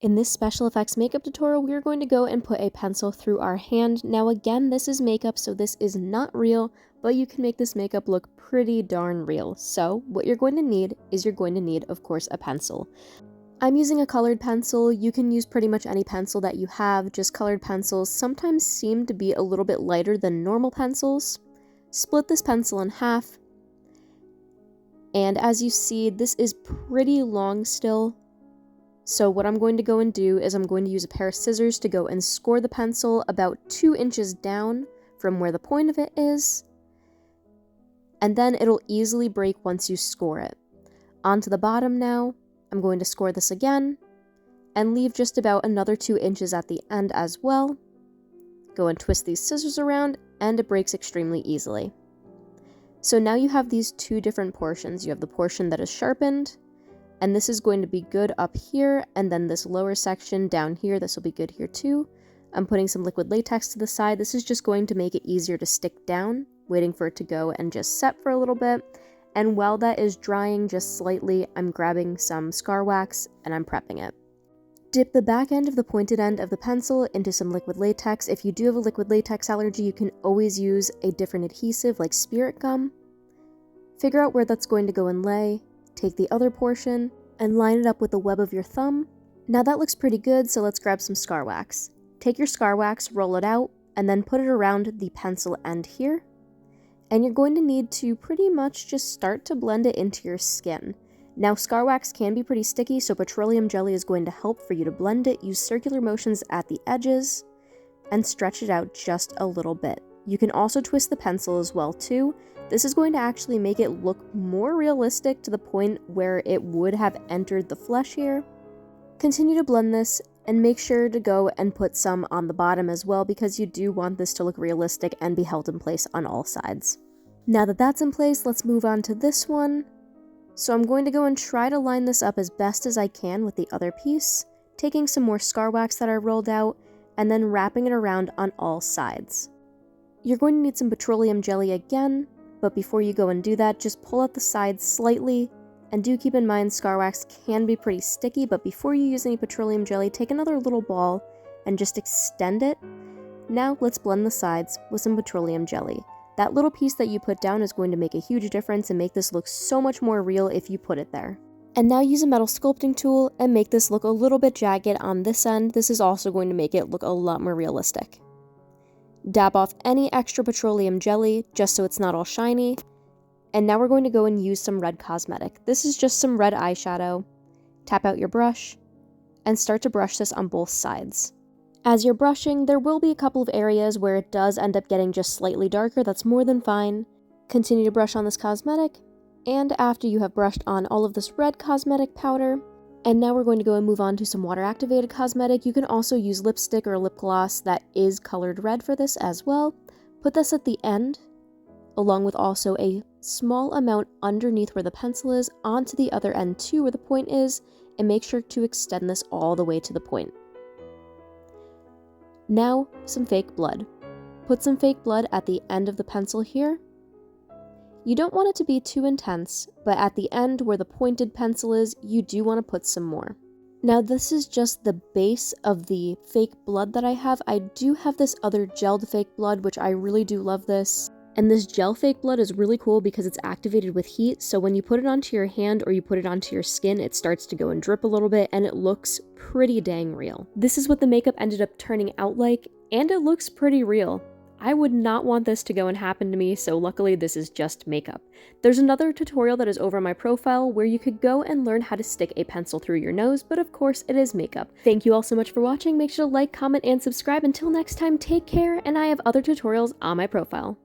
In this special effects makeup tutorial, we are going to go and put a pencil through our hand. Now again, this is makeup, so this is not real, but you can make this makeup look pretty darn real. So what you're going to need is of course, a pencil. I'm using a colored pencil. You can use pretty much any pencil that you have, just colored pencils sometimes seem to be a little bit lighter than normal pencils. Split this pencil in half, and as you see, this is pretty long still. So what I'm going to go and do is I'm going to use a pair of scissors to go and score the pencil about 2 inches down from where the point of it is, and then it'll easily break once you score it. Onto the bottom now, I'm going to score this again, and leave just about another 2 inches at the end as well. Go and twist these scissors around, and it breaks extremely easily. So now you have these two different portions. You have the portion that is sharpened, and this is going to be good up here, and then this lower section down here, this will be good here too. I'm putting some liquid latex to the side. This is just going to make it easier to stick down, waiting for it to go and just set for a little bit. And while that is drying just slightly, I'm grabbing some scar wax and I'm prepping it. Dip the back end of the pointed end of the pencil into some liquid latex. If you do have a liquid latex allergy, you can always use a different adhesive like spirit gum. Figure out where that's going to go and lay. Take the other portion and line it up with the web of your thumb. Now that looks pretty good, so let's grab some scar wax. Take your scar wax, roll it out, and then put it around the pencil end here. And you're going to need to pretty much just start to blend it into your skin. Now, scar wax can be pretty sticky, so petroleum jelly is going to help for you to blend it. Use circular motions at the edges and stretch it out just a little bit. You can also twist the pencil as well too. This is going to actually make it look more realistic to the point where it would have entered the flesh here. Continue to blend this and make sure to go and put some on the bottom as well, because you do want this to look realistic and be held in place on all sides. Now that that's in place, let's move on to this one. So I'm going to go and try to line this up as best as I can with the other piece, taking some more scar wax that I rolled out and then wrapping it around on all sides. You're going to need some petroleum jelly again, but before you go and do that, just pull out the sides slightly, and do keep in mind scar wax can be pretty sticky, but before you use any petroleum jelly, take another little ball and just extend it. Now let's blend the sides with some petroleum jelly. That little piece that you put down is going to make a huge difference and make this look so much more real if you put it there. And now use a metal sculpting tool and make this look a little bit jagged on this end. This is also going to make it look a lot more realistic. Dab off any extra petroleum jelly just so it's not all shiny. And now we're going to go and use some red cosmetic. This is just some red eyeshadow. Tap out your brush and start to brush this on both sides. As you're brushing, there will be a couple of areas where it does end up getting just slightly darker. That's more than fine. Continue to brush on this cosmetic, and after you have brushed on all of this red cosmetic powder, and now we're going to go and move on to some water-activated cosmetic. You can also use lipstick or lip gloss that is colored red for this as well. Put this at the end, along with also a small amount underneath where the pencil is, onto the other end too where the point is, and make sure to extend this all the way to the point. Now, some fake blood. Put some fake blood at the end of the pencil here. You don't want it to be too intense, but at the end where the pointed pencil is, you do want to put some more. Now this is just the base of the fake blood that I have. I do have this other gelled fake blood, which I really do love this. And this gel fake blood is really cool because it's activated with heat, so when you put it onto your hand or you put it onto your skin, it starts to go and drip a little bit, and it looks pretty dang real. This is what the makeup ended up turning out like, and it looks pretty real. I would not want this to go and happen to me, so luckily this is just makeup. There's another tutorial that is over my profile where you could go and learn how to stick a pencil through your nose, but of course it is makeup. Thank you all so much for watching. Make sure to like, comment, and subscribe. Until next time, take care, and I have other tutorials on my profile.